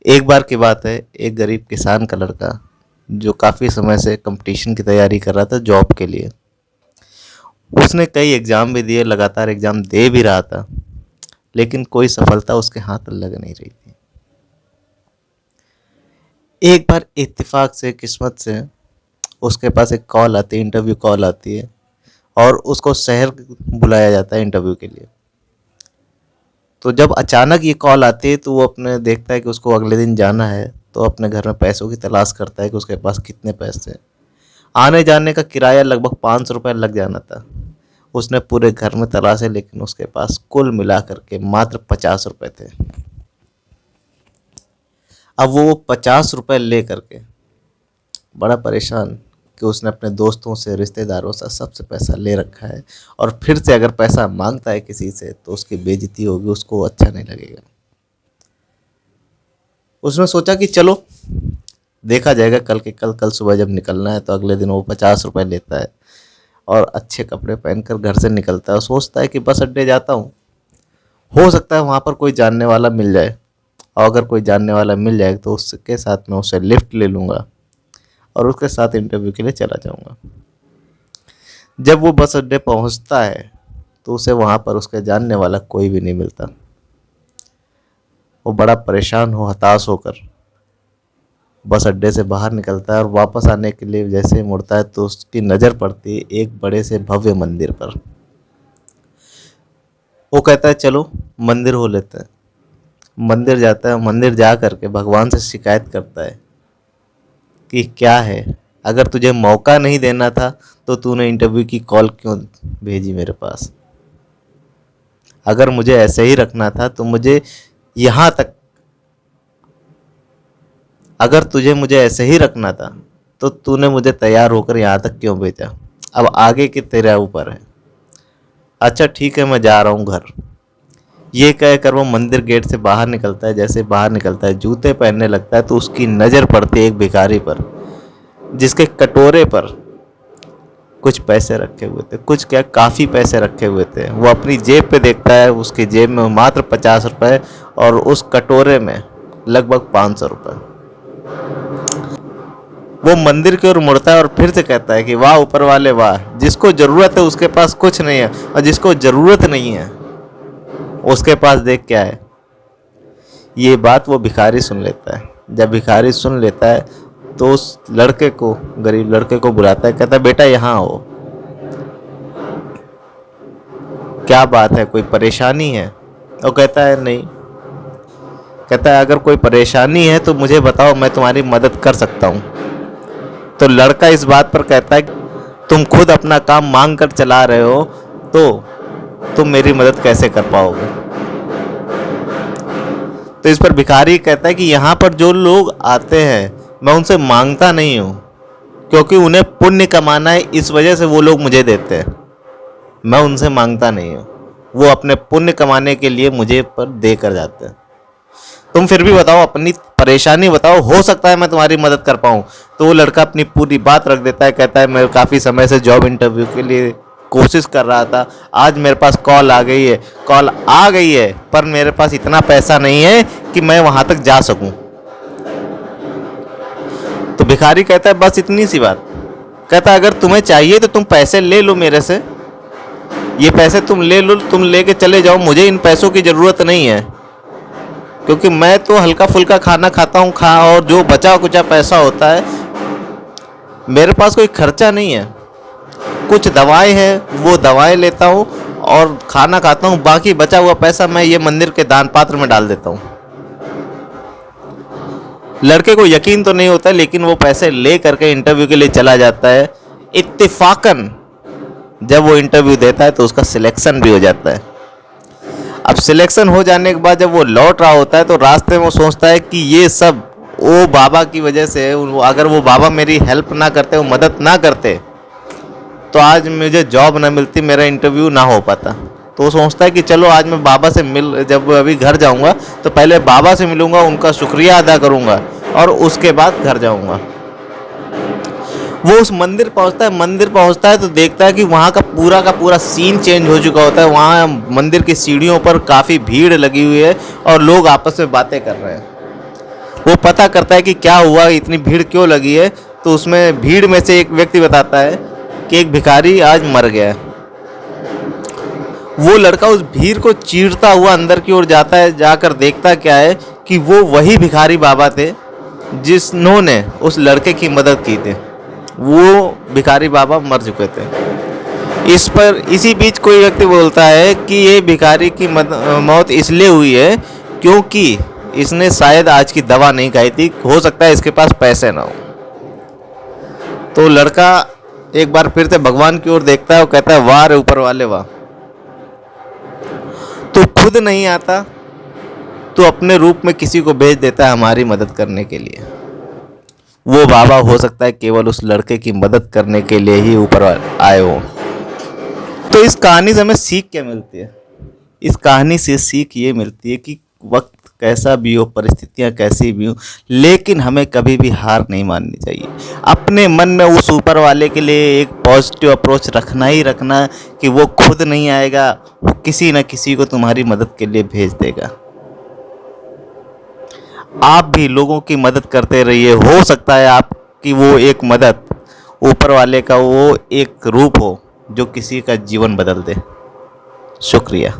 एक बार की बात है, एक गरीब किसान का लड़का जो काफ़ी समय से कंपटीशन की तैयारी कर रहा था जॉब के लिए। उसने कई एग्ज़ाम भी दिए, लगातार एग्ज़ाम दे भी रहा था, लेकिन कोई सफलता उसके हाथ लग नहीं रही थी। एक बार इत्तेफाक से, किस्मत से उसके पास एक कॉल आती है, इंटरव्यू कॉल आती है और उसको शहर बुलाया जाता है इंटरव्यू के लिए। तो जब अचानक ये कॉल आती है तो वो अपने देखता है कि उसको अगले दिन जाना है, तो अपने घर में पैसों की तलाश करता है कि उसके पास कितने पैसे हैं। आने जाने का किराया लगभग 500 रुपये लग जाना था। उसने पूरे घर में तलाशे, लेकिन उसके पास कुल मिला करके मात्र 50 रुपये थे। अब वो 50 रुपये ले करके बड़ा परेशान कि उसने अपने दोस्तों से, रिश्तेदारों से सबसे पैसा ले रखा है और फिर से अगर पैसा मांगता है किसी से तो उसकी बेइज्जती होगी, उसको अच्छा नहीं लगेगा। उसने सोचा कि चलो देखा जाएगा, कल के कल सुबह जब निकलना है तो अगले दिन वो 50 रुपये लेता है और अच्छे कपड़े पहनकर घर से निकलता है और सोचता है कि बस अड्डे जाता हूँ, हो सकता है वहाँ पर कोई जानने वाला मिल जाए, और अगर कोई जानने वाला मिल जाए तो उसके साथ में उससे लिफ्ट ले लूँगा और उसके साथ इंटरव्यू के लिए चला जाऊँगा। जब वो बस अड्डे पहुँचता है तो उसे वहाँ पर उसके जानने वाला कोई भी नहीं मिलता। वो बड़ा परेशान हो, हताश होकर बस अड्डे से बाहर निकलता है और वापस आने के लिए जैसे ही मुड़ता है तो उसकी नज़र पड़ती है एक बड़े से भव्य मंदिर पर। वो कहता है चलो मंदिर हो लेते हैं। मंदिर जाता है, मंदिर जा करके भगवान से शिकायत करता है कि क्या है, अगर तुझे मौका नहीं देना था तो तूने इंटरव्यू की कॉल क्यों भेजी मेरे पास। अगर मुझे ऐसे ही रखना था तो मुझे यहाँ तक, अगर तुझे मुझे ऐसे ही रखना था तो तूने मुझे तैयार होकर यहाँ तक क्यों भेजा। अब आगे की तेरा ऊपर है। अच्छा ठीक है, मैं जा रहा हूँ घर। ये कहकर वो मंदिर गेट से बाहर निकलता है। जैसे बाहर निकलता है, जूते पहनने लगता है तो उसकी नज़र पड़ती है एक भिखारी पर, जिसके कटोरे पर कुछ पैसे रखे हुए थे। कुछ क्या, काफ़ी पैसे रखे हुए थे। वो अपनी जेब पे देखता है, उसकी जेब में मात्र 50 रुपये और उस कटोरे में लगभग 500 रुपये। वो मंदिर की ओर मुड़ता है और फिर से कहता है कि वाह ऊपर वाले वाह, जिसको ज़रूरत है उसके पास कुछ नहीं है और जिसको ज़रूरत नहीं है उसके पास देख क्या है। ये बात वो भिखारी सुन लेता है। जब भिखारी सुन लेता है तो उस लड़के को, गरीब लड़के को बुलाता है, कहता है बेटा यहाँ आओ, क्या बात है, कोई परेशानी है। वो कहता है नहीं। कहता है अगर कोई परेशानी है तो मुझे बताओ, मैं तुम्हारी मदद कर सकता हूँ। तो लड़का इस बात पर कहता है कि तुम खुद अपना काम मांग कर चला रहे हो तो तुम मेरी मदद कैसे कर पाओगे। तो इस पर भिखारी कहता है कि यहाँ पर जो लोग आते हैं मैं उनसे मांगता नहीं हूँ, क्योंकि उन्हें पुण्य कमाना है, इस वजह से वो लोग मुझे देते हैं। मैं उनसे मांगता नहीं हूँ, वो अपने पुण्य कमाने के लिए मुझे पर दे कर जाते हैं। तुम फिर भी बताओ, अपनी परेशानी बताओ, हो सकता है मैं तुम्हारी मदद कर पाऊँ। तो वो लड़का अपनी पूरी बात रख देता है। कहता है मैं काफ़ी समय से जॉब इंटरव्यू के लिए कोशिश कर रहा था, आज मेरे पास कॉल आ गई है, कॉल आ गई है, पर मेरे पास इतना पैसा नहीं है कि मैं वहाँ तक जा सकूँ। तो भिखारी कहता है बस इतनी सी बात। कहता है अगर तुम्हें चाहिए तो तुम पैसे ले लो मेरे से, ये पैसे तुम ले लो, तुम लेके चले जाओ, मुझे इन पैसों की ज़रूरत नहीं है, क्योंकि मैं तो हल्का फुल्का खाना खाता हूँ और जो बचा कुचा पैसा होता है मेरे पास कोई खर्चा नहीं है। कुछ दवाएं हैं वो दवाएं लेता हूँ और खाना खाता हूँ, बाकी बचा हुआ पैसा मैं ये मंदिर के दान पात्र में डाल देता हूँ। लड़के को यकीन तो नहीं होता, लेकिन वो पैसे ले करके इंटरव्यू के लिए चला जाता है। इत्तेफाकन जब वो इंटरव्यू देता है तो उसका सिलेक्शन भी हो जाता है। अब सिलेक्शन हो जाने के बाद जब वो लौट रहा होता है तो रास्ते में वो सोचता है कि ये सब वो बाबा की वजह से, अगर वो बाबा मेरी हेल्प ना करते, वो मदद ना करते तो आज मुझे जॉब ना मिलती, मेरा इंटरव्यू ना हो पाता। तो वो सोचता है कि चलो आज मैं बाबा से जब अभी घर जाऊंगा तो पहले बाबा से मिलूंगा, उनका शुक्रिया अदा करूंगा और उसके बाद घर जाऊंगा। वो उस मंदिर पहुंचता है। मंदिर पहुंचता है तो देखता है कि वहाँ का पूरा सीन चेंज हो चुका होता है। वहाँ मंदिर की सीढ़ियों पर काफ़ी भीड़ लगी हुई है और लोग आपस में बातें कर रहे हैं। वो पता करता है कि क्या हुआ, इतनी भीड़ क्यों लगी है। तो उसमें भीड़ में से एक व्यक्ति बताता है कि एक भिखारी आज मर गया है। वो लड़का उस भीड़ को चीरता हुआ अंदर की ओर जाता है, जाकर देखता क्या है कि वो वही भिखारी बाबा थे जिन्होंने उस लड़के की मदद की थी। वो भिखारी बाबा मर चुके थे। इसी बीच कोई व्यक्ति बोलता है कि ये भिखारी की मौत इसलिए हुई है क्योंकि इसने शायद आज की दवा नहीं खाई थी, हो सकता है इसके पास पैसे ना हो। तो लड़का एक बार फिर से भगवान की ओर देखता है और कहता है, वाह रे ऊपर वाले वाह, तू खुद नहीं आता तो अपने रूप में किसी को भेज देता है हमारी मदद करने के लिए। वो बाबा हो सकता है केवल उस लड़के की मदद करने के लिए ही ऊपर आए हो। तो इस कहानी से हमें सीख क्या मिलती है? इस कहानी से सीख ये मिलती है कि वक्त कैसा भी हो, परिस्थितियाँ कैसी भी हो, लेकिन हमें कभी भी हार नहीं माननी चाहिए। अपने मन में उस ऊपर वाले के लिए एक पॉजिटिव अप्रोच रखना ही रखना कि वो खुद नहीं आएगा, वो किसी न किसी को तुम्हारी मदद के लिए भेज देगा। आप भी लोगों की मदद करते रहिए। हो सकता है आपकी वो एक मदद ऊपर वाले का वो एक रूप हो जो किसी का जीवन बदल दे। शुक्रिया।